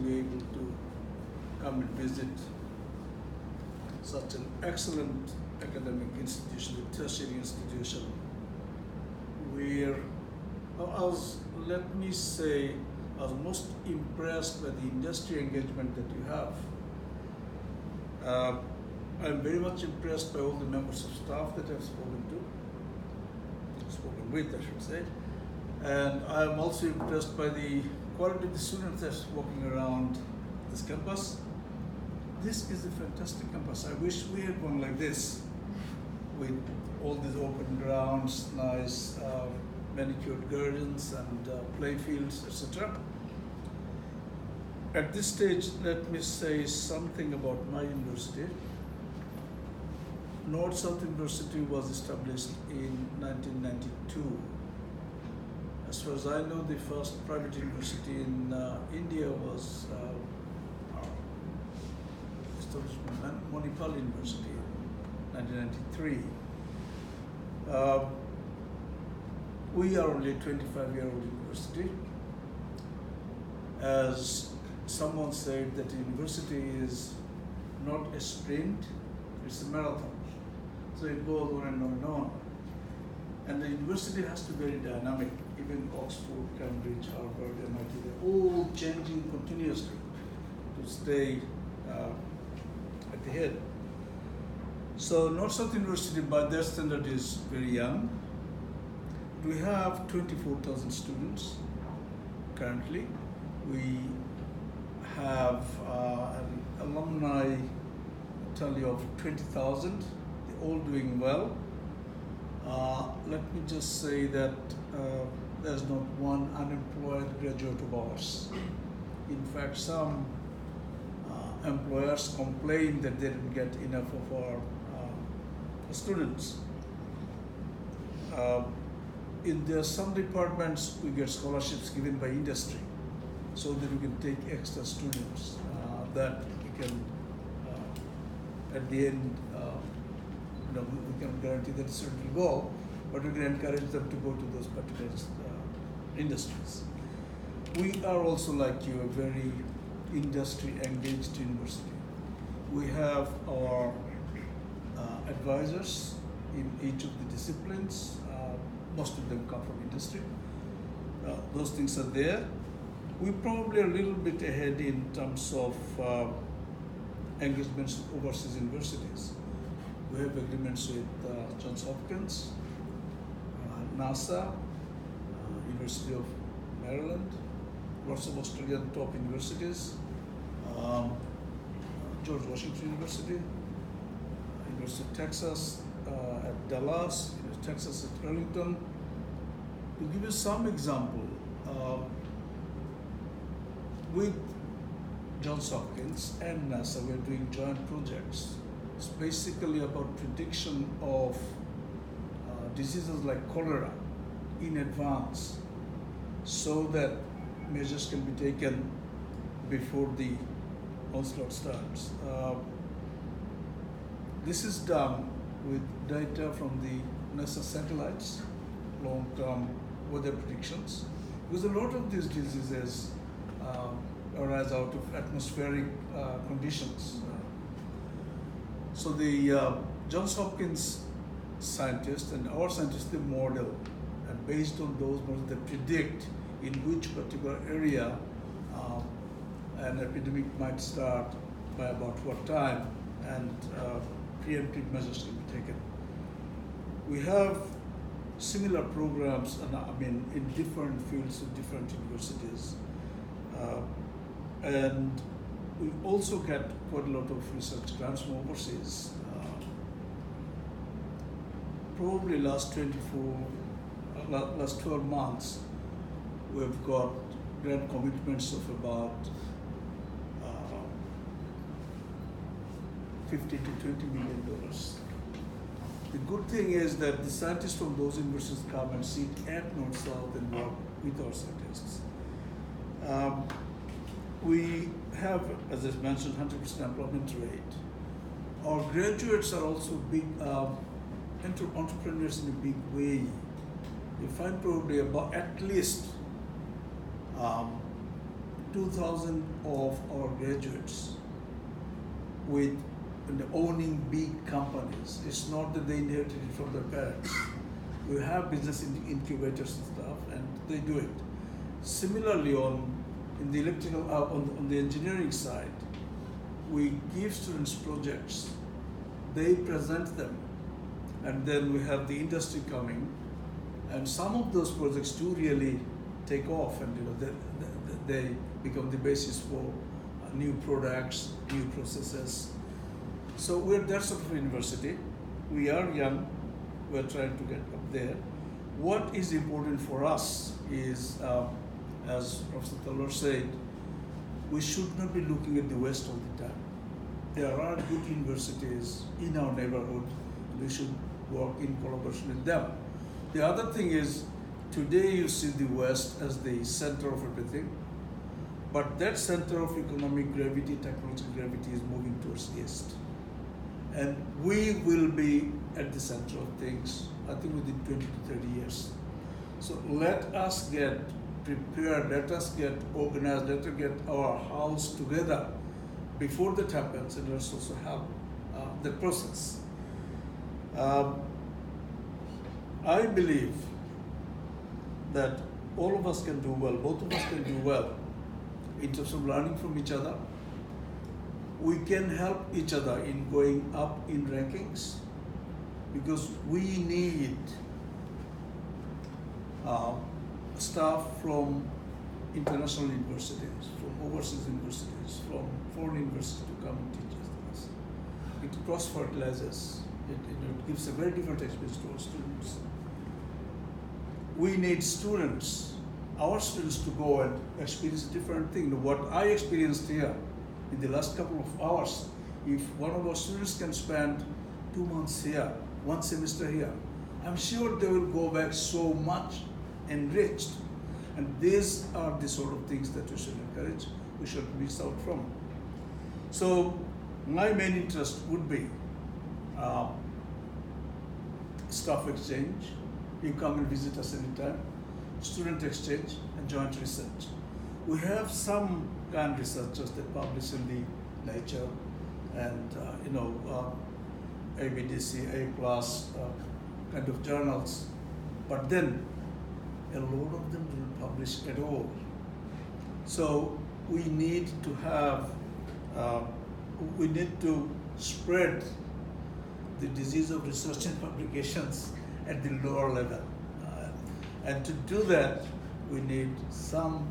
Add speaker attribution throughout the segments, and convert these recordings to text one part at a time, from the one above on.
Speaker 1: be able to come and visit such an excellent academic institution, a tertiary institution, where let me say, I was most impressed by the industry engagement that you have. I'm very much impressed by all the members of staff that I've spoken with, I should say. And I'm also impressed by the quality of the students that's walking around this campus. This is a fantastic campus. I wish we had one like this, with all these open grounds, nice manicured gardens and play fields, etc. At this stage, let me say something about my university. North-South University was established in 1992. As far as I know, the first private university in India was established by Manipal University in 1993. We are only a 25-year-old university. As someone said, that university is not a sprint, it's a marathon. So it goes on and on and on. And the university has to be very dynamic. Even Oxford, Cambridge, Harvard, MIT, they're all changing continuously to stay at the head. So North-South University, by their standard, is very young. We have 24,000 students currently. We have an alumni tally of 20,000. They're all doing well. Let me just say that there's not one unemployed graduate of ours. In fact, some employers complain that they didn't get enough of our students. In some departments, we get scholarships given by industry so that we can take extra students that we can, at the end, we can guarantee that students will go, but we can encourage them to go to those particular industries. We are also, like you, a very industry-engaged university. We have our advisors in each of the disciplines. Most of them come from industry. Those things are there. We're probably a little bit ahead in terms of engagements with overseas universities. We have agreements with Johns Hopkins, NASA, University of Maryland, lots of Australian top universities, George Washington University, University of Texas at Dallas, Texas at Arlington. To give you some example, with Johns Hopkins and NASA, we're doing joint projects. It's basically about prediction of diseases like cholera in advance, so that measures can be taken before the onslaught starts. This is done with data from the NASA satellites, long-term weather predictions, because a lot of these diseases arise out of atmospheric conditions. So the Johns Hopkins scientists and our scientists, they model, and based on those models, they predict in which particular area an epidemic might start by about what time, and preemptive measures can be taken. We have similar programs, in different fields of different universities. And we also get quite a lot of research grants from overseas. Probably last 12 months, we've got grant commitments of about $50 to $20 million. The good thing is that the scientists from those universities come and sit at North-South and work with our scientists. We have, as I mentioned, 100% employment rate. Our graduates are also big entrepreneurs in a big way. You find probably about at least 2,000 of our graduates with owning big companies. It's not that they inherited it from their parents. We have business incubators and stuff, and they do it. Similarly, in the electrical, on the engineering side, we give students projects. They present them, and then we have the industry coming, and some of those projects do really take off, and they become the basis for new products, new processes. So we're that sort of university. We are young. We're trying to get up there. What is important for us is, as Professor Talwar said, we should not be looking at the West all the time. There are good universities in our neighborhood. We should work in collaboration with them. The other thing is, today you see the West as the center of everything, but that center of economic gravity, technological gravity is moving towards the East. And we will be at the center of things, I think within 20 to 30 years. So let us get prepared, let us get organized, let us get our house together before that happens, and let's also help the process. I believe that all of us can do well, both of us can do well in terms of learning from each other. We can help each other in going up in rankings, because we need staff from international universities, from overseas universities, from foreign universities to come and teach us. It cross-fertilizes. It gives a very different experience to our students. We need students, our students, to go and experience a different thing. What I experienced here in the last couple of hours, if one of our students can spend 2 months here, 1 semester here, I'm sure they will go back so much enriched. And these are the sort of things that we should encourage, we should miss out from. So my main interest would be staff exchange. You come and visit us anytime. Student exchange and joint research. We have some kind researchers that publish in the Nature and ABDC, A+, kind of journals, but then a lot of them don't publish at all. So we need to have, we need to spread the disease of research and publications at the lower level. And to do that, we need some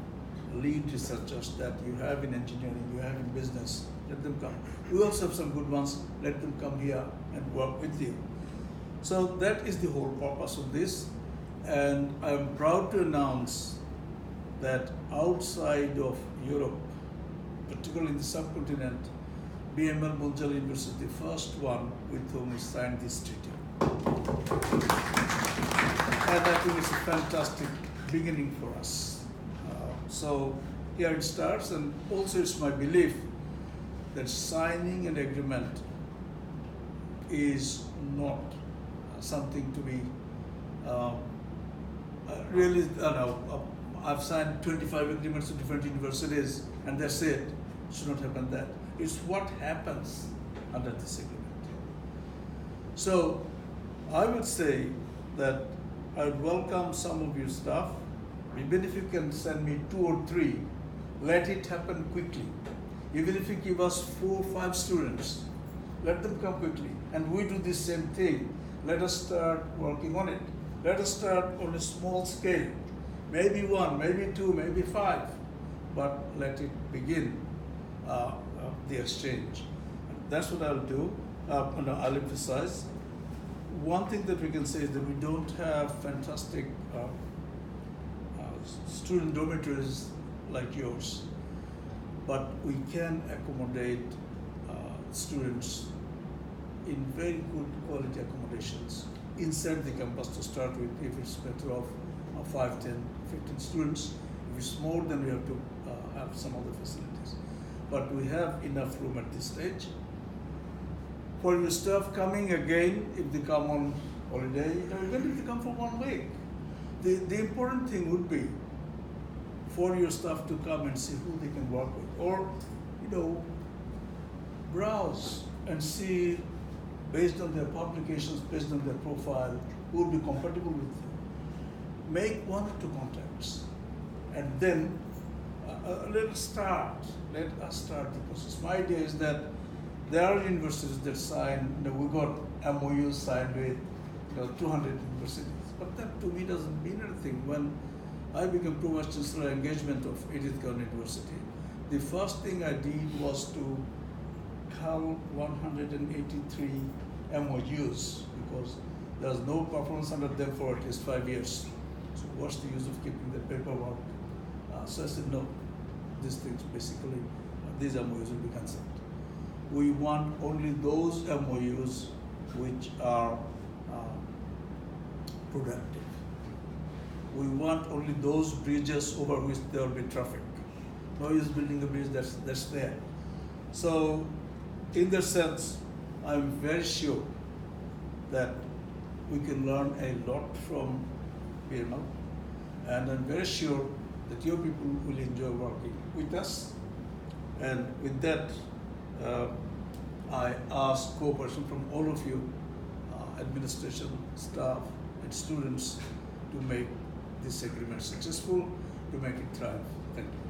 Speaker 1: lead researchers that you have in engineering, you have in business, let them come. We also have some good ones, let them come here and work with you. So that is the whole purpose of this. And I'm proud to announce that outside of Europe, particularly in the subcontinent, BML Munjal University, the first one with whom we signed this treaty. And I think it's a fantastic beginning for us. So here it starts, and also it's my belief that signing an agreement is not something to be really, I've signed 25 agreements with different universities, and that's it. It should not happen that. It's what happens under this agreement. So I would say that I would welcome some of your staff. Even if you can send me 2 or 3, let it happen quickly. Even if you give us 4 or 5 students, let them come quickly. And we do the same thing. Let us start working on it. Let us start on a small scale. Maybe 1, maybe 2, maybe 5, but let it begin the exchange. That's what I'll do. I'll emphasize. One thing that we can say is that we don't have fantastic student dormitories like yours, but we can accommodate students in very good quality accommodations inside the campus to start with, if it's a matter of 5, 10, 15 students. If it's more, then we have to have some other facilities. But we have enough room at this stage. For your staff coming again, if they come on holiday, even if they come for 1 week, the important thing would be for your staff to come and see who they can work with, or browse and see based on their publications, based on their profile, who would be compatible with them. Make 1 or 2 contacts, and then let us start the process. My idea is that there are universities that sign, we got MOUs signed with 200 universities, but that to me doesn't mean anything. When I became Provost Chancellor Engagement of Edith County University, the first thing I did was to cull 183 MOUs because there was no performance under them for at least 5 years. So what's the use of keeping the paperwork? So I said, no, these things basically, these MOUs will be cancelled. We want only those MOUs which are productive. We want only those bridges over which there will be traffic. No use building a bridge that's there. So in that sense, I'm very sure that we can learn a lot from BML, and I'm very sure that your people will enjoy working with us. And with that, I ask cooperation from all of you, administration, staff, and students, to make this agreement successful, to make it thrive. Thank you.